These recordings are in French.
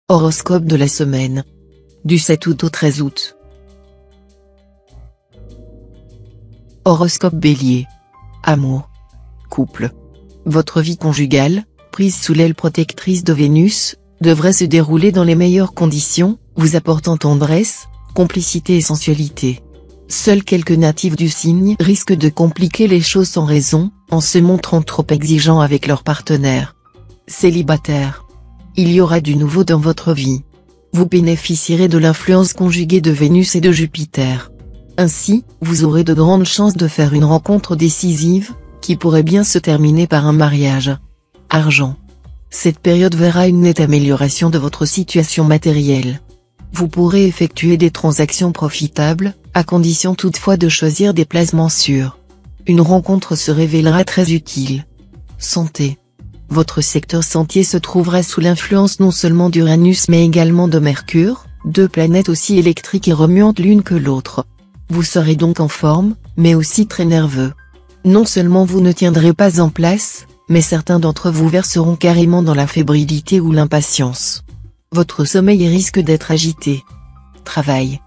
Horoscope de la semaine. Du 7 août au 13 août. Horoscope Bélier. Amour. Couple. Votre vie conjugale, prise sous l'aile protectrice de Vénus, devrait se dérouler dans les meilleures conditions, vous apportant tendresse, complicité et sensualité. Seuls quelques natifs du signe risquent de compliquer les choses sans raison, en se montrant trop exigeants avec leur partenaire. Célibataire. Il y aura du nouveau dans votre vie. Vous bénéficierez de l'influence conjuguée de Vénus et de Jupiter. Ainsi, vous aurez de grandes chances de faire une rencontre décisive, qui pourrait bien se terminer par un mariage. Argent. Cette période verra une nette amélioration de votre situation matérielle. Vous pourrez effectuer des transactions profitables, à condition toutefois de choisir des placements sûrs. Une rencontre se révélera très utile. Santé. Votre secteur sentier se trouvera sous l'influence non seulement d'Uranus mais également de Mercure, deux planètes aussi électriques et remuantes l'une que l'autre. Vous serez donc en forme, mais aussi très nerveux. Non seulement vous ne tiendrez pas en place, mais certains d'entre vous verseront carrément dans la fébrilité ou l'impatience. Votre sommeil risque d'être agité. Travail.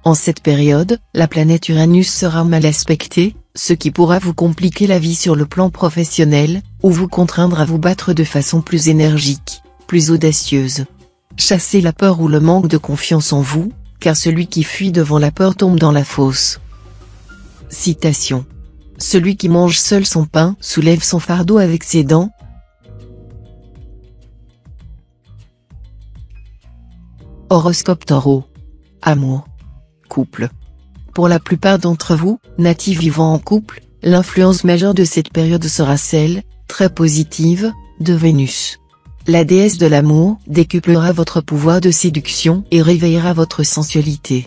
En cette période, la planète Uranus sera mal aspectée, ce qui pourra vous compliquer la vie sur le plan professionnel, ou vous contraindre à vous battre de façon plus énergique, plus audacieuse. Chassez la peur ou le manque de confiance en vous, car celui qui fuit devant la peur tombe dans la fosse. Citation. Celui qui mange seul son pain soulève son fardeau avec ses dents. Horoscope Taureau. Amour. Couple. Pour la plupart d'entre vous, natifs vivant en couple, l'influence majeure de cette période sera celle, très positive, de Vénus. La déesse de l'amour décuplera votre pouvoir de séduction et réveillera votre sensualité.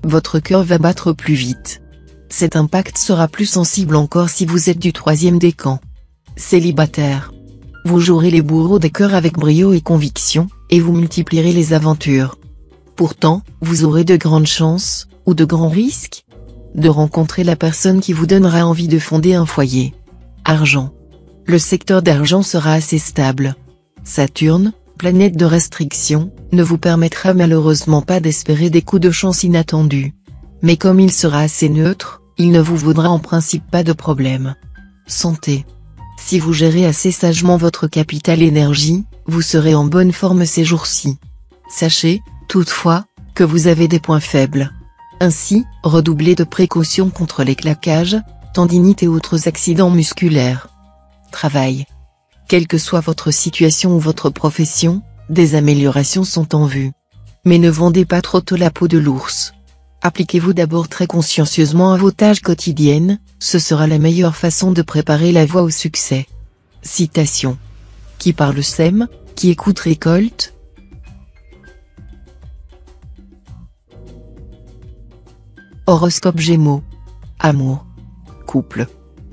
Votre cœur va battre plus vite. Cet impact sera plus sensible encore si vous êtes du troisième décan. Célibataire. Vous jouerez les bourreaux des cœurs avec brio et conviction, et vous multiplierez les aventures. Pourtant, vous aurez de grandes chances, ou de grands risques, de rencontrer la personne qui vous donnera envie de fonder un foyer. Argent. Le secteur d'argent sera assez stable. Saturne, planète de restriction, ne vous permettra malheureusement pas d'espérer des coups de chance inattendus. Mais comme il sera assez neutre, il ne vous vaudra en principe pas de problème. Santé. Si vous gérez assez sagement votre capital énergie, vous serez en bonne forme ces jours-ci. Sachez, toutefois, que vous avez des points faibles. Ainsi, redoublez de précautions contre les claquages, tendinites et autres accidents musculaires. Travail. Quelle que soit votre situation ou votre profession, des améliorations sont en vue. Mais ne vendez pas trop tôt la peau de l'ours. Appliquez-vous d'abord très consciencieusement à vos tâches quotidiennes, ce sera la meilleure façon de préparer la voie au succès. Citation. Qui parle sème, qui écoute récolte. Horoscope Gémeaux. Amour. Couple.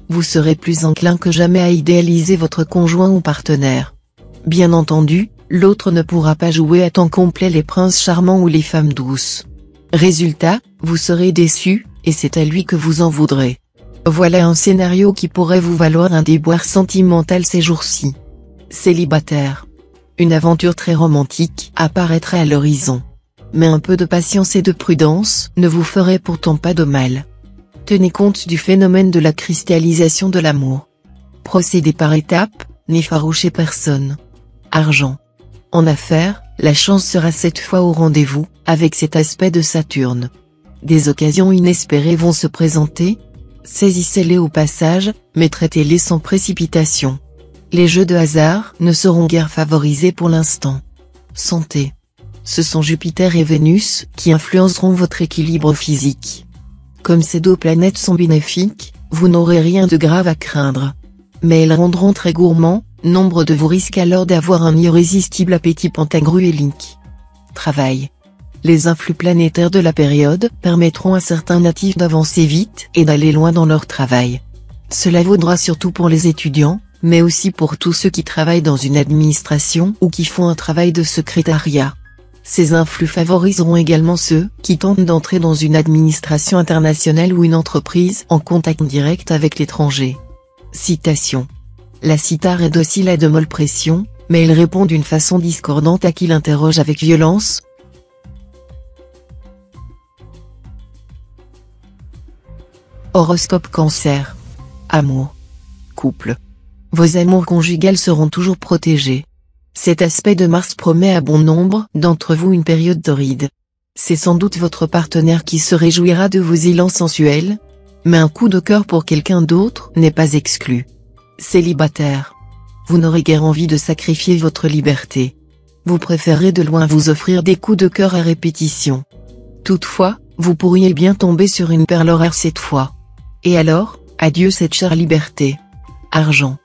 Vous serez plus enclin que jamais à idéaliser votre conjoint ou partenaire. Bien entendu, l'autre ne pourra pas jouer à temps complet les princes charmants ou les femmes douces. Résultat, vous serez déçu, et c'est à lui que vous en voudrez. Voilà un scénario qui pourrait vous valoir un déboire sentimental ces jours-ci. Célibataire. Une aventure très romantique apparaîtra à l'horizon. Mais un peu de patience et de prudence ne vous ferait pourtant pas de mal. Tenez compte du phénomène de la cristallisation de l'amour. Procédez par étapes, n'effarouchez personne. Argent. En affaires, la chance sera cette fois au rendez-vous, avec cet aspect de Saturne. Des occasions inespérées vont se présenter. Saisissez-les au passage, mais traitez-les sans précipitation. Les jeux de hasard ne seront guère favorisés pour l'instant. Santé. Ce sont Jupiter et Vénus qui influenceront votre équilibre physique. Comme ces deux planètes sont bénéfiques, vous n'aurez rien de grave à craindre. Mais elles rendront très gourmand, nombre de vous risquent alors d'avoir un irrésistible appétit pentagruélique. Travail. Les influx planétaires de la période permettront à certains natifs d'avancer vite et d'aller loin dans leur travail. Cela vaudra surtout pour les étudiants, mais aussi pour tous ceux qui travaillent dans une administration ou qui font un travail de secrétariat. Ces influx favoriseront également ceux qui tentent d'entrer dans une administration internationale ou une entreprise en contact direct avec l'étranger. Citation. La cithare est docile à de molles pressions, mais il répond d'une façon discordante à qui l'interroge avec violence. Horoscope Cancer. Amour. Couple. Vos amours conjugales seront toujours protégés. Cet aspect de Mars promet à bon nombre d'entre vous une période torride. C'est sans doute votre partenaire qui se réjouira de vos élans sensuels, mais un coup de cœur pour quelqu'un d'autre n'est pas exclu. Célibataire. Vous n'aurez guère envie de sacrifier votre liberté. Vous préférez de loin vous offrir des coups de cœur à répétition. Toutefois, vous pourriez bien tomber sur une perle rare cette fois. Et alors, adieu cette chère liberté. Argent.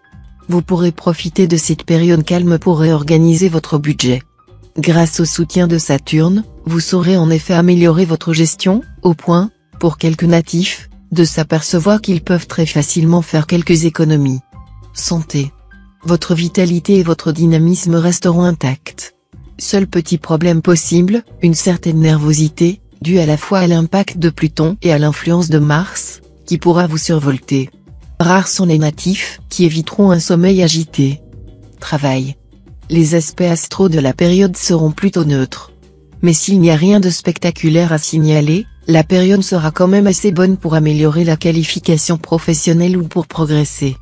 Vous pourrez profiter de cette période calme pour réorganiser votre budget. Grâce au soutien de Saturne, vous saurez en effet améliorer votre gestion, au point, pour quelques natifs, de s'apercevoir qu'ils peuvent très facilement faire quelques économies. Santé. Votre vitalité et votre dynamisme resteront intacts. Seul petit problème possible, une certaine nervosité, due à la fois à l'impact de Pluton et à l'influence de Mars, qui pourra vous survolter. Rares sont les natifs qui éviteront un sommeil agité. Travail. Les aspects astraux de la période seront plutôt neutres. Mais s'il n'y a rien de spectaculaire à signaler, la période sera quand même assez bonne pour améliorer la qualification professionnelle ou pour progresser.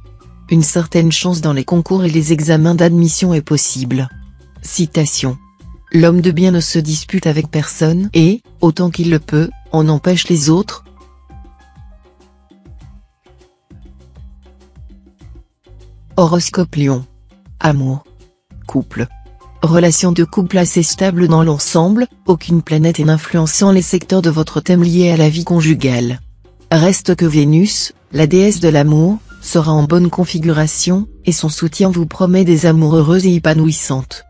Une certaine chance dans les concours et les examens d'admission est possible. Citation. L'homme de bien ne se dispute avec personne et, autant qu'il le peut, en empêche les autres. Horoscope Lion. Amour. Couple. Relation de couple assez stable dans l'ensemble, aucune planète n'influençant les secteurs de votre thème liés à la vie conjugale. Reste que Vénus, la déesse de l'amour, sera en bonne configuration, et son soutien vous promet des amours heureuses et épanouissantes.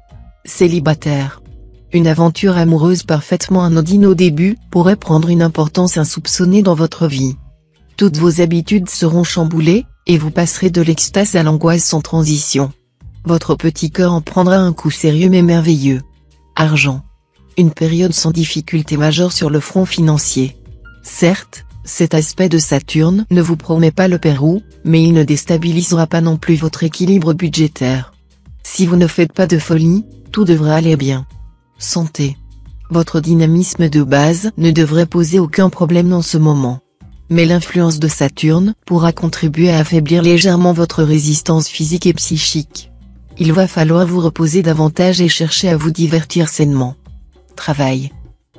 Célibataire. Une aventure amoureuse parfaitement anodine au début pourrait prendre une importance insoupçonnée dans votre vie. Toutes vos habitudes seront chamboulées, et vous passerez de l'extase à l'angoisse sans transition. Votre petit cœur en prendra un coup sérieux mais merveilleux. Argent. Une période sans difficulté majeure sur le front financier. Certes, cet aspect de Saturne ne vous promet pas le Pérou, mais il ne déstabilisera pas non plus votre équilibre budgétaire. Si vous ne faites pas de folie, tout devrait aller bien. Santé. Votre dynamisme de base ne devrait poser aucun problème dans ce moment. Mais l'influence de Saturne pourra contribuer à affaiblir légèrement votre résistance physique et psychique. Il va falloir vous reposer davantage et chercher à vous divertir sainement. Travail.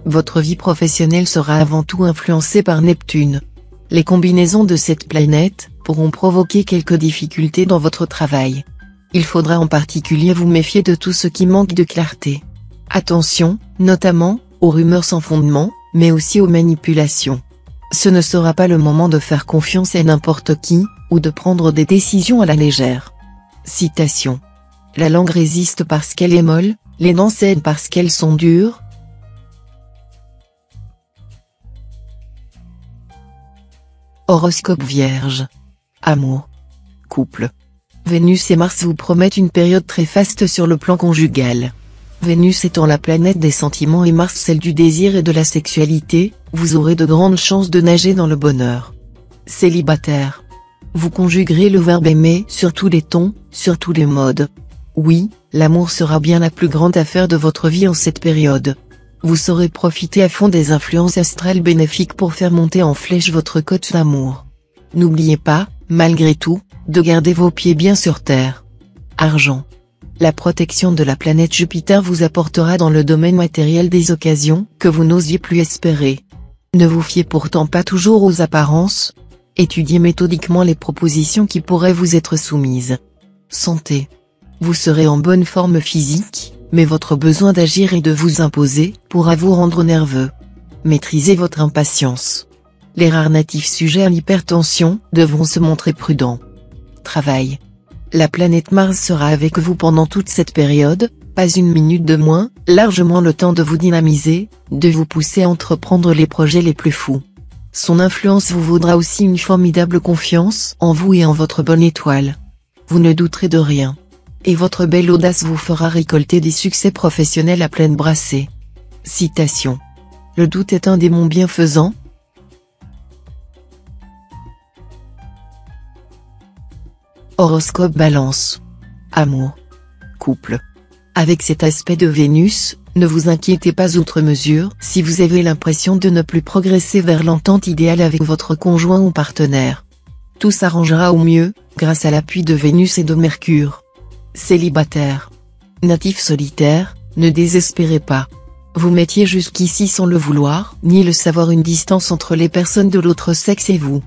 Votre vie professionnelle sera avant tout influencée par Neptune. Les combinaisons de cette planète pourront provoquer quelques difficultés dans votre travail. Il faudra en particulier vous méfier de tout ce qui manque de clarté. Attention, notamment, aux rumeurs sans fondement, mais aussi aux manipulations. Ce ne sera pas le moment de faire confiance à n'importe qui, ou de prendre des décisions à la légère. Citation. La langue résiste parce qu'elle est molle, les dents cèdent parce qu'elles sont dures. Horoscope Vierge. Amour. Couple. Vénus et Mars vous promettent une période très faste sur le plan conjugal. Vénus étant la planète des sentiments et Mars celle du désir et de la sexualité, vous aurez de grandes chances de nager dans le bonheur. Célibataire. Vous conjuguerez le verbe aimer sur tous les tons, sur tous les modes. Oui, l'amour sera bien la plus grande affaire de votre vie en cette période. Vous saurez profiter à fond des influences astrales bénéfiques pour faire monter en flèche votre cote d'amour. N'oubliez pas, malgré tout, de garder vos pieds bien sur terre. Argent. La protection de la planète Jupiter vous apportera dans le domaine matériel des occasions que vous n'osiez plus espérer. Ne vous fiez pourtant pas toujours aux apparences. Étudiez méthodiquement les propositions qui pourraient vous être soumises. Santé. Vous serez en bonne forme physique, mais votre besoin d'agir et de vous imposer pourra vous rendre nerveux. Maîtrisez votre impatience. Les rares natifs sujets à l'hypertension devront se montrer prudents. Travail. La planète Mars sera avec vous pendant toute cette période, pas une minute de moins, largement le temps de vous dynamiser, de vous pousser à entreprendre les projets les plus fous. Son influence vous vaudra aussi une formidable confiance en vous et en votre bonne étoile. Vous ne douterez de rien. Et votre belle audace vous fera récolter des succès professionnels à pleine brassée. Citation. Le doute est un démon bienfaisant. Horoscope Balance. Amour. Couple. Avec cet aspect de Vénus, ne vous inquiétez pas outre mesure si vous avez l'impression de ne plus progresser vers l'entente idéale avec votre conjoint ou partenaire. Tout s'arrangera au mieux, grâce à l'appui de Vénus et de Mercure. Célibataire. Natif solitaire, ne désespérez pas. Vous mettiez jusqu'ici sans le vouloir ni le savoir une distance entre les personnes de l'autre sexe et vous.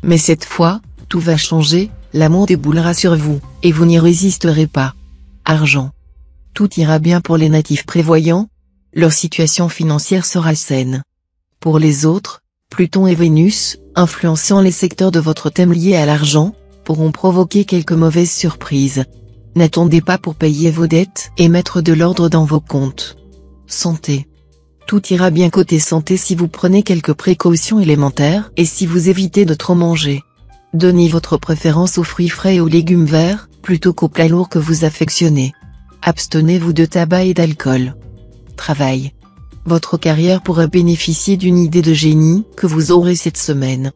Mais cette fois, tout va changer, l'amour déboulera sur vous, et vous n'y résisterez pas. Argent. Tout ira bien pour les natifs prévoyants, leur situation financière sera saine. Pour les autres, Pluton et Vénus, influençant les secteurs de votre thème liés à l'argent, pourront provoquer quelques mauvaises surprises. N'attendez pas pour payer vos dettes et mettre de l'ordre dans vos comptes. Santé. Tout ira bien côté santé si vous prenez quelques précautions élémentaires et si vous évitez de trop manger. Donnez votre préférence aux fruits frais et aux légumes verts, plutôt qu'aux plats lourds que vous affectionnez. Abstenez-vous de tabac et d'alcool. Travail. Votre carrière pourrait bénéficier d'une idée de génie que vous aurez cette semaine.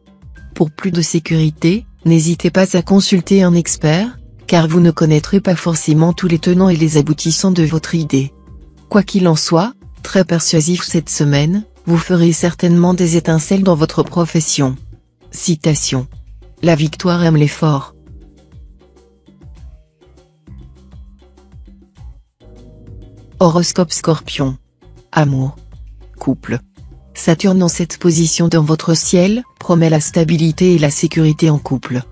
Pour plus de sécurité, n'hésitez pas à consulter un expert, car vous ne connaîtrez pas forcément tous les tenants et les aboutissants de votre idée. Quoi qu'il en soit, très persuasif cette semaine, vous ferez certainement des étincelles dans votre profession. Citation. La victoire aime les forts. Horoscope Scorpion. Amour. Couple. Saturne en cette position dans votre ciel, promet la stabilité et la sécurité en couple.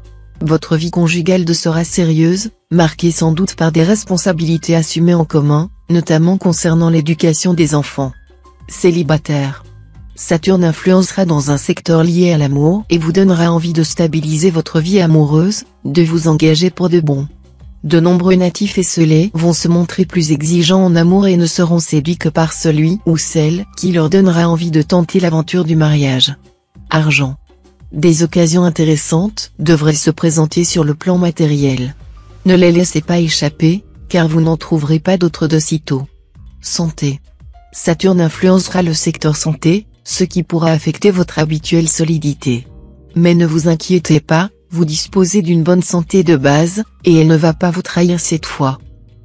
Votre vie conjugale sera sérieuse, marquée sans doute par des responsabilités assumées en commun, notamment concernant l'éducation des enfants. Célibataire. Saturne influencera dans un secteur lié à l'amour et vous donnera envie de stabiliser votre vie amoureuse, de vous engager pour de bon. De nombreux natifs esselés vont se montrer plus exigeants en amour et ne seront séduits que par celui ou celle qui leur donnera envie de tenter l'aventure du mariage. Argent. Des occasions intéressantes devraient se présenter sur le plan matériel. Ne les laissez pas échapper, car vous n'en trouverez pas d'autres de sitôt. Santé. Saturne influencera le secteur santé, ce qui pourra affecter votre habituelle solidité. Mais ne vous inquiétez pas, vous disposez d'une bonne santé de base, et elle ne va pas vous trahir cette fois.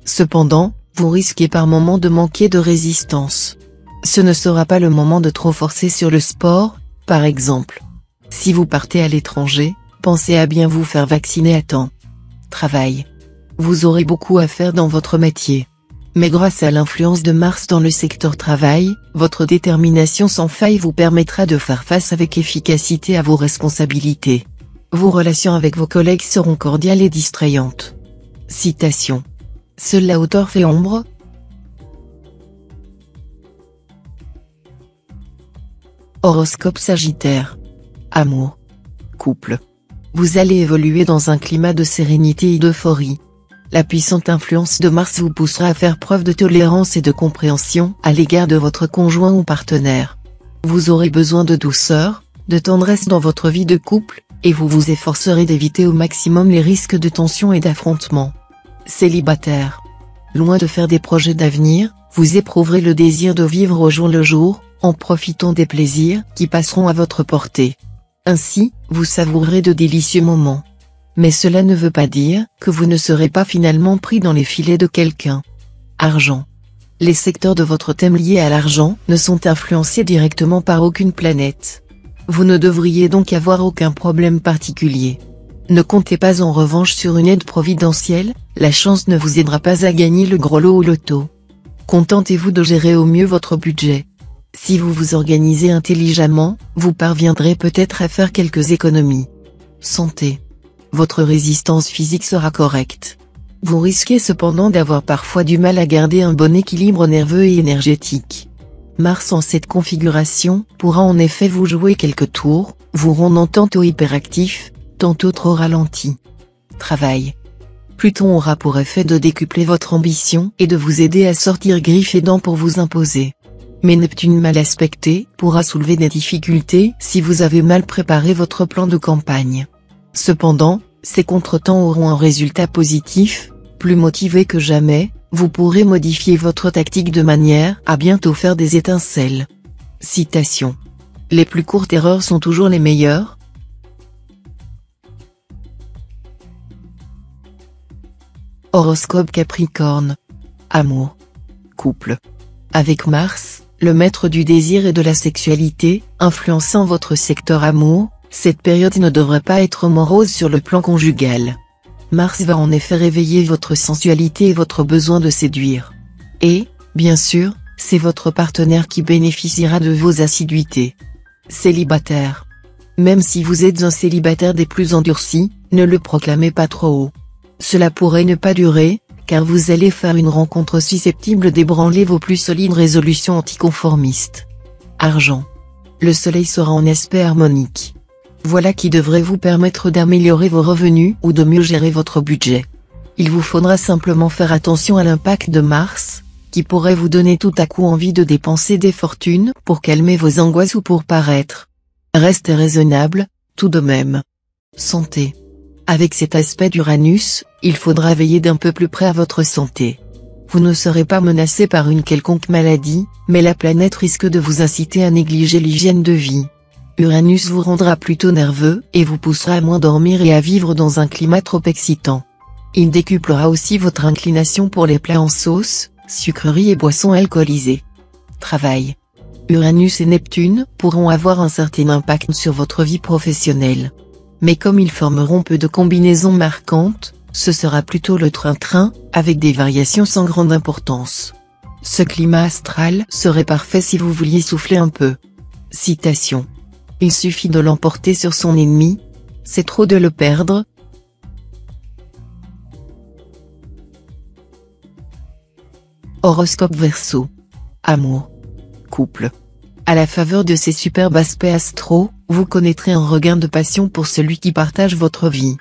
Cependant, vous risquez par moments de manquer de résistance. Ce ne sera pas le moment de trop forcer sur le sport, par exemple. Si vous partez à l'étranger, pensez à bien vous faire vacciner à temps. Travail. Vous aurez beaucoup à faire dans votre métier. Mais grâce à l'influence de Mars dans le secteur travail, votre détermination sans faille vous permettra de faire face avec efficacité à vos responsabilités. Vos relations avec vos collègues seront cordiales et distrayantes. Citation. Seule la hauteur fait ombre. Horoscope Sagittaire. Amour. Couple. Vous allez évoluer dans un climat de sérénité et d'euphorie. La puissante influence de Mars vous poussera à faire preuve de tolérance et de compréhension à l'égard de votre conjoint ou partenaire. Vous aurez besoin de douceur, de tendresse dans votre vie de couple, et vous vous efforcerez d'éviter au maximum les risques de tension et d'affrontement. Célibataire. Loin de faire des projets d'avenir, vous éprouverez le désir de vivre au jour le jour, en profitant des plaisirs qui passeront à votre portée. Ainsi, vous savourerez de délicieux moments. Mais cela ne veut pas dire que vous ne serez pas finalement pris dans les filets de quelqu'un. Argent. Les secteurs de votre thème liés à l'argent ne sont influencés directement par aucune planète. Vous ne devriez donc avoir aucun problème particulier. Ne comptez pas en revanche sur une aide providentielle, la chance ne vous aidera pas à gagner le gros lot au loto. Contentez-vous de gérer au mieux votre budget. Si vous vous organisez intelligemment, vous parviendrez peut-être à faire quelques économies. Santé. Votre résistance physique sera correcte. Vous risquez cependant d'avoir parfois du mal à garder un bon équilibre nerveux et énergétique. Mars en cette configuration pourra en effet vous jouer quelques tours, vous rendant tantôt hyperactif, tantôt trop ralenti. Travail. Pluton aura pour effet de décupler votre ambition et de vous aider à sortir griffes et dents pour vous imposer. Mais Neptune mal aspecté pourra soulever des difficultés si vous avez mal préparé votre plan de campagne. Cependant, ces contretemps auront un résultat positif, plus motivé que jamais, vous pourrez modifier votre tactique de manière à bientôt faire des étincelles. Citation. Les plus courtes erreurs sont toujours les meilleures. Horoscope Capricorne. Amour. Couple. Avec Mars, le maître du désir et de la sexualité, influençant votre secteur amour, cette période ne devrait pas être morose sur le plan conjugal. Mars va en effet réveiller votre sensualité et votre besoin de séduire. Et, bien sûr, c'est votre partenaire qui bénéficiera de vos assiduités. Célibataire. Même si vous êtes un célibataire des plus endurcis, ne le proclamez pas trop haut. Cela pourrait ne pas durer, car vous allez faire une rencontre susceptible d'ébranler vos plus solides résolutions anticonformistes. Argent. Le soleil sera en aspect harmonique. Voilà qui devrait vous permettre d'améliorer vos revenus ou de mieux gérer votre budget. Il vous faudra simplement faire attention à l'impact de Mars, qui pourrait vous donner tout à coup envie de dépenser des fortunes pour calmer vos angoisses ou pour paraître. Restez raisonnable, tout de même. Santé. Avec cet aspect d'Uranus, il faudra veiller d'un peu plus près à votre santé. Vous ne serez pas menacé par une quelconque maladie, mais la planète risque de vous inciter à négliger l'hygiène de vie. Uranus vous rendra plutôt nerveux et vous poussera à moins dormir et à vivre dans un climat trop excitant. Il décuplera aussi votre inclination pour les plats en sauce, sucreries et boissons alcoolisées. Travail. Uranus et Neptune pourront avoir un certain impact sur votre vie professionnelle. Mais comme ils formeront peu de combinaisons marquantes, ce sera plutôt le train-train, avec des variations sans grande importance. Ce climat astral serait parfait si vous vouliez souffler un peu. Citation. Il suffit de l'emporter sur son ennemi, c'est trop de le perdre. Horoscope Verseau. Amour. Couple. À la faveur de ces superbes aspects astro, vous connaîtrez un regain de passion pour celui qui partage votre vie.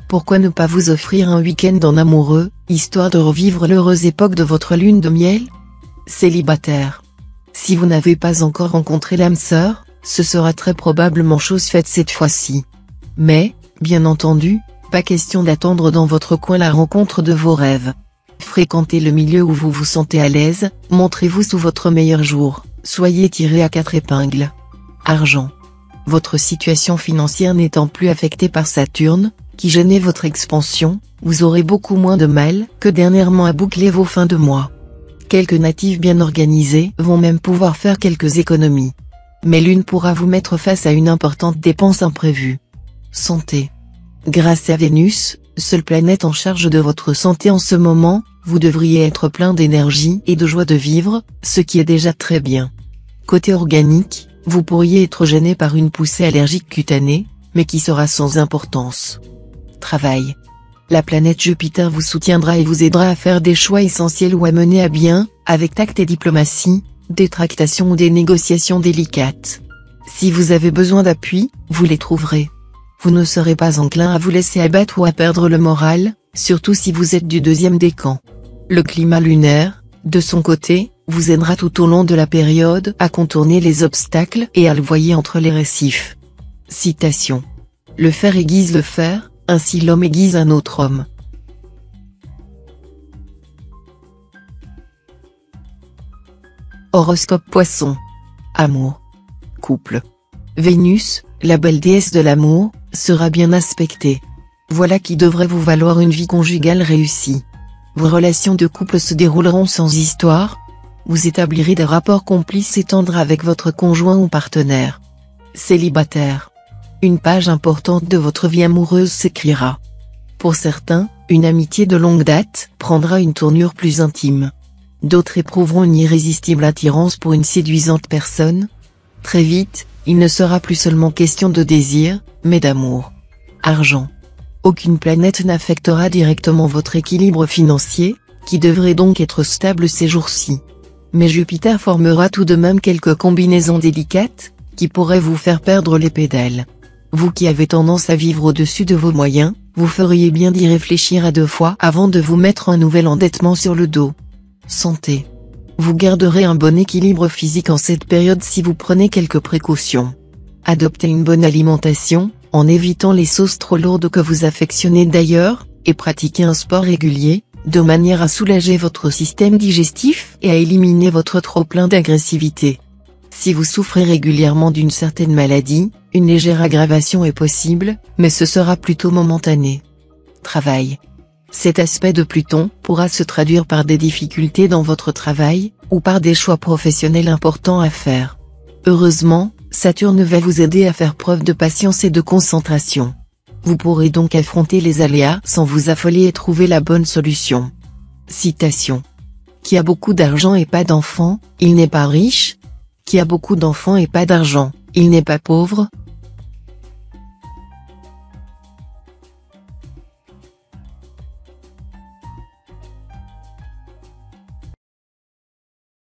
Pourquoi ne pas vous offrir un week-end en amoureux, histoire de revivre l'heureuse époque de votre lune de miel? Célibataire. Si vous n'avez pas encore rencontré l'âme sœur, ce sera très probablement chose faite cette fois-ci. Mais, bien entendu, pas question d'attendre dans votre coin la rencontre de vos rêves. Fréquentez le milieu où vous vous sentez à l'aise, montrez-vous sous votre meilleur jour, soyez tiré à 4 épingles. Argent. Votre situation financière n'étant plus affectée par Saturne, qui gênait votre expansion, vous aurez beaucoup moins de mal que dernièrement à boucler vos fins de mois. Quelques natifs bien organisés vont même pouvoir faire quelques économies. Mais l'une pourra vous mettre face à une importante dépense imprévue. Santé. Grâce à Vénus, seule planète en charge de votre santé en ce moment, vous devriez être plein d'énergie et de joie de vivre, ce qui est déjà très bien. Côté organique, vous pourriez être gêné par une poussée allergique cutanée, mais qui sera sans importance. Travail. La planète Jupiter vous soutiendra et vous aidera à faire des choix essentiels ou à mener à bien, avec tact et diplomatie, des tractations ou des négociations délicates. Si vous avez besoin d'appui, vous les trouverez. Vous ne serez pas enclin à vous laisser abattre ou à perdre le moral, surtout si vous êtes du deuxième décan. Le climat lunaire, de son côté, vous aidera tout au long de la période à contourner les obstacles et à le voyer entre les récifs. Citation. Le fer aiguise le fer, ainsi l'homme aiguise un autre homme. Horoscope Poisson. Amour. Couple. Vénus, la belle déesse de l'amour, sera bien aspectée. Voilà qui devrait vous valoir une vie conjugale réussie. Vos relations de couple se dérouleront sans histoire. Vous établirez des rapports complices et tendres avec votre conjoint ou partenaire. Célibataire. Une page importante de votre vie amoureuse s'écrira. Pour certains, une amitié de longue date prendra une tournure plus intime. D'autres éprouveront une irrésistible attirance pour une séduisante personne. Très vite, il ne sera plus seulement question de désir, mais d'amour. Argent. Aucune planète n'affectera directement votre équilibre financier, qui devrait donc être stable ces jours-ci. Mais Jupiter formera tout de même quelques combinaisons délicates, qui pourraient vous faire perdre les pédales. Vous qui avez tendance à vivre au-dessus de vos moyens, vous feriez bien d'y réfléchir à 2 fois avant de vous mettre un nouvel endettement sur le dos. Santé. Vous garderez un bon équilibre physique en cette période si vous prenez quelques précautions. Adoptez une bonne alimentation, en évitant les sauces trop lourdes que vous affectionnez d'ailleurs, et pratiquez un sport régulier, de manière à soulager votre système digestif et à éliminer votre trop-plein d'agressivité. Si vous souffrez régulièrement d'une certaine maladie, une légère aggravation est possible, mais ce sera plutôt momentané. Travail. Cet aspect de Pluton pourra se traduire par des difficultés dans votre travail, ou par des choix professionnels importants à faire. Heureusement, Saturne va vous aider à faire preuve de patience et de concentration. Vous pourrez donc affronter les aléas sans vous affoler et trouver la bonne solution. Citation. Qui a beaucoup d'argent et pas d'enfants, il n'est pas riche. Qui a beaucoup d'enfants et pas d'argent, il n'est pas pauvre.